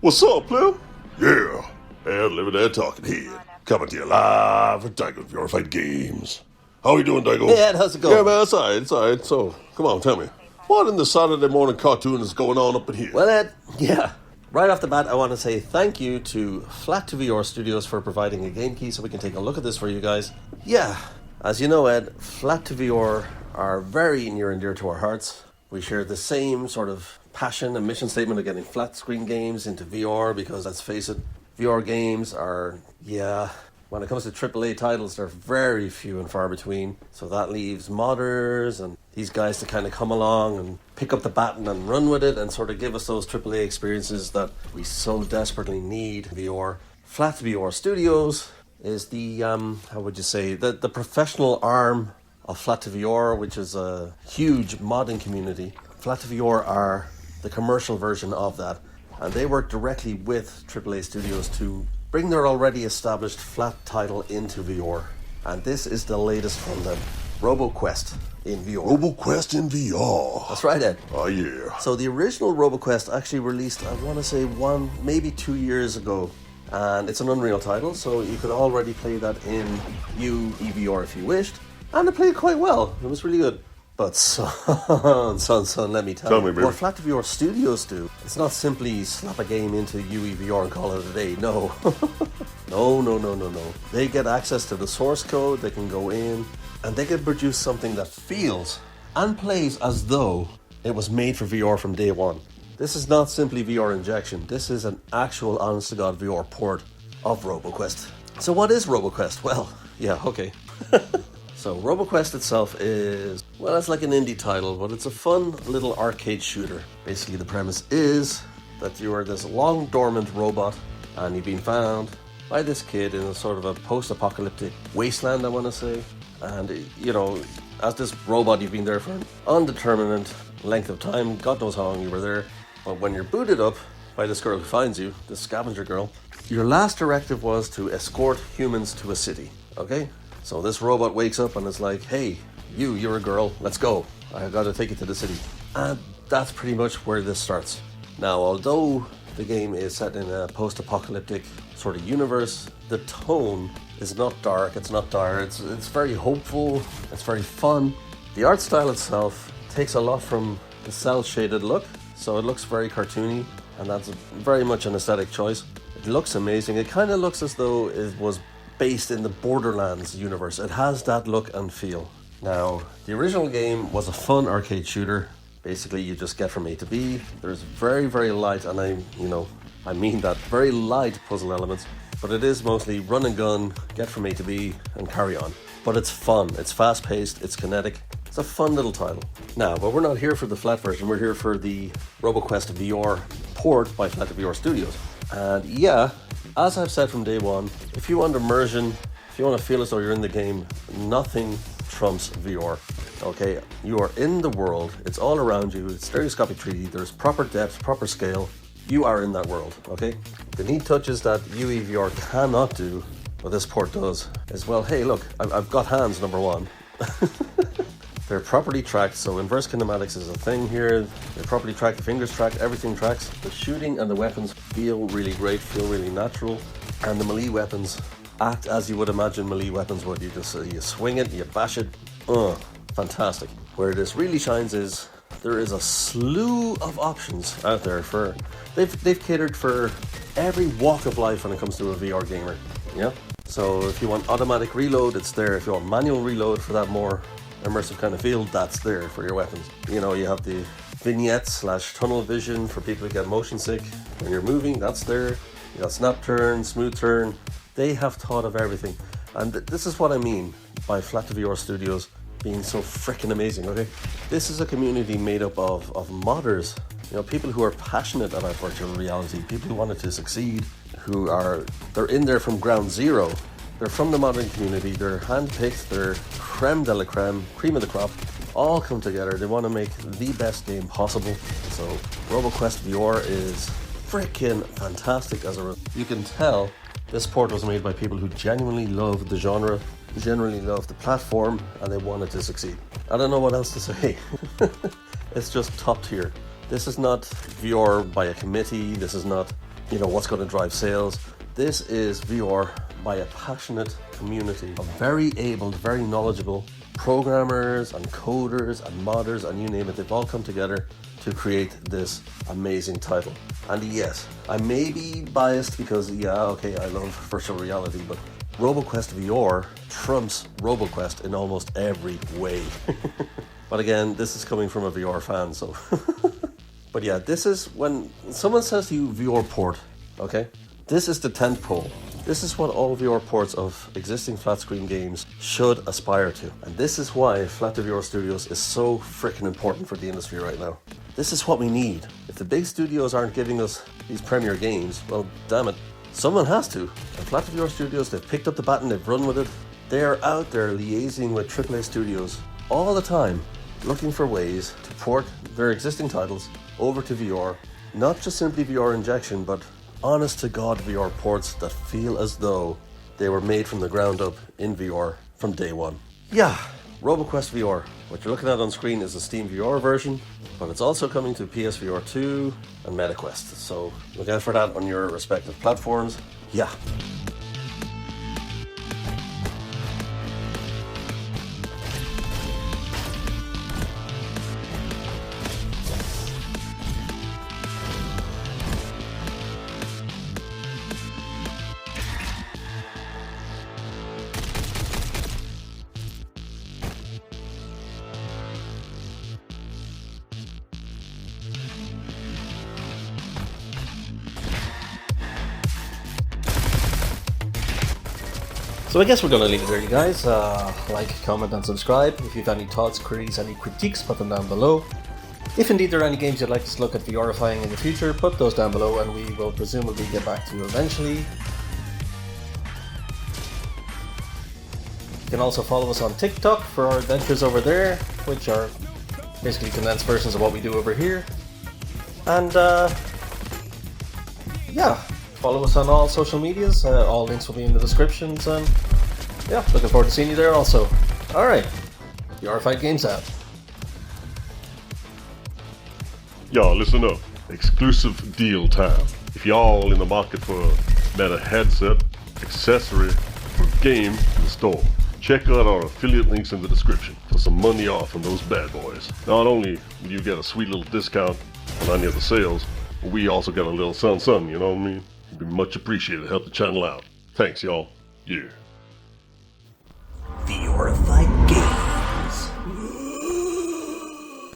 What's up, Plum? Yeah, and living there talking head. Coming to you live from Daigo's VRified Games. How you doing, Daigo? Hey, Ed, how's it going? Yeah, man, it's alright. So, come on, tell me. What in the Saturday morning cartoon is going on up in here? Well, Ed, yeah. Right off the bat, I want to say thank you to Flat2VR Studios for providing a game key so we can take a look at this for you guys. Yeah, as you know, Ed, Flat2VR are very near and dear to our hearts. We share the same sort of passion and mission statement of getting flat screen games into VR because, let's face it, VR games are, when it comes to AAA titles, they're very few and far between. So that leaves modders and these guys to kind of come along and pick up the baton and run with it and sort of give us those AAA experiences that we so desperately need in VR. Flat2VR Studios is the, the professional arm of Flat2VR, which is a huge modding community. Flat2VR are the commercial version of that, and they work directly with AAA studios to bring their already established flat title into VR. And this is the latest from them, RoboQuest in VR. RoboQuest in VR. That's right, Ed. Oh, yeah. So the original RoboQuest actually released, I want to say 1, maybe 2 years ago. And it's an Unreal title, so you could already play that in UEVR if you wished. And it played quite well. It was really good. But son, let me tell you. Me, baby. What Flat2VR Studios do, it's not simply slap a game into UEVR and call it a day. No. No. They get access to the source code, they can go in, and they can produce something that feels and plays as though it was made for VR from day one. This is not simply VR injection. This is an actual honest-to-God VR port of RoboQuest. So what is RoboQuest? Well, yeah, okay. So RoboQuest itself is, well, it's like an indie title, but it's a fun little arcade shooter. Basically, the premise is that you are this long dormant robot and you've been found by this kid in a sort of a post-apocalyptic wasteland, I want to say. And, you know, as this robot, you've been there for an undetermined length of time. God knows how long you were there. But when you're booted up by this girl who finds you, this scavenger girl, your last directive was to escort humans to a city, okay? So this robot wakes up and is like, hey, you're a girl, let's go. I've got to take you to the city. And that's pretty much where this starts. Now, although the game is set in a post-apocalyptic sort of universe, the tone is not dark, it's not dire, it's very hopeful, it's very fun. The art style itself takes a lot from the cel-shaded look, so it looks very cartoony, and that's very much an aesthetic choice. It looks amazing. It kind of looks as though it was based in the Borderlands universe. It has that look and feel. Now, the original game was a fun arcade shooter. Basically, you just get from A to B. There's very, very light, and I mean that, very light puzzle elements, but it is mostly run and gun, get from A to B, and carry on. But it's fun, it's fast-paced, it's kinetic. It's a fun little title. Now, but we're not here for the flat version, we're here for the RoboQuest VR port by Flat2VR Studios. And yeah, as I've said from day one, if you want immersion, if you want to feel as though you're in the game, nothing trumps VR, okay? You are in the world, it's all around you, it's stereoscopic 3D, there's proper depth, proper scale, you are in that world, okay? The neat touches that UEVR cannot do, what this port does, is, well, hey, look, I've got hands, number one. They're properly tracked, so inverse kinematics is a thing here. They're properly tracked, the fingers tracked, everything tracks. The shooting and the weapons feel really great, feel really natural. And the melee weapons act as you would imagine melee weapons would. You just you swing it, you bash it. Fantastic. Where this really shines is there is a slew of options out there for they've catered for every walk of life when it comes to a VR gamer. Yeah. So if you want automatic reload, it's there. If you want manual reload for that more immersive kind of feel, that's there for your weapons. You know, you have the vignettes / tunnel vision for people who get motion sick when you're moving, that's there. You got snap turn, smooth turn. They have thought of everything. And this is what I mean by Flat2VR Studios being so freaking amazing, okay? This is a community made up of modders, you know, people who are passionate about virtual reality, people who want it to succeed, they're in there from ground zero. They're from the modding community, they're handpicked, they're creme de la creme, cream of the crop, all come together. They want to make the best game possible. So RoboQuest VR is freaking fantastic. You can tell this port was made by people who genuinely love the genre, generally love the platform, and they want it to succeed. I don't know what else to say. It's just top tier. This is not VR by a committee. This is not you know, what's going to drive sales. This is VR by a passionate community of very able, very knowledgeable programmers and coders and modders and you name it. They've all come together to create this amazing title. And yes, I may be biased because, yeah, okay, I love virtual reality, but RoboQuest VR trumps RoboQuest in almost every way. But again, this is coming from a VR fan, so... But yeah, this is when someone says to you VR port, okay? This is the tent pole. This is what all VR ports of existing flat screen games should aspire to. And this is why Flat to VR Studios is so freaking important for the industry right now. This is what we need. If the big studios aren't giving us these premier games, well, damn it, someone has to. And Flat to VR Studios, they've picked up the baton, they've run with it. They are out there liaising with AAA studios all the time, looking for ways to port their existing titles over to VR. Not just simply VR injection, but honest to God VR ports that feel as though they were made from the ground up in VR from day one. Yeah, RoboQuest VR. What you're looking at on screen is the Steam VR version, but it's also coming to PSVR 2 and MetaQuest. So look out for that on your respective platforms. Yeah. So I guess we're going to leave it there, you guys. Like, comment and subscribe. If you have any thoughts, queries, any critiques, put them down below. If indeed there are any games you'd like us to look at VRifying in the future, put those down below and we will presumably get back to you eventually. You can also follow us on TikTok for our adventures over there, which are basically condensed versions of what we do over here. And yeah, follow us on all social medias. All links will be in the descriptions, and yeah, looking forward to seeing you there also. Alright, VRified Games out. Y'all, listen up. Exclusive deal time. If y'all in the market for a better headset, accessory, or game in the store, check out our affiliate links in the description for some money off on those bad boys. Not only will you get a sweet little discount on any of the sales, but we also get a little something, you know what I mean? It'd be much appreciated. Help the channel out. Thanks, y'all. Yeah.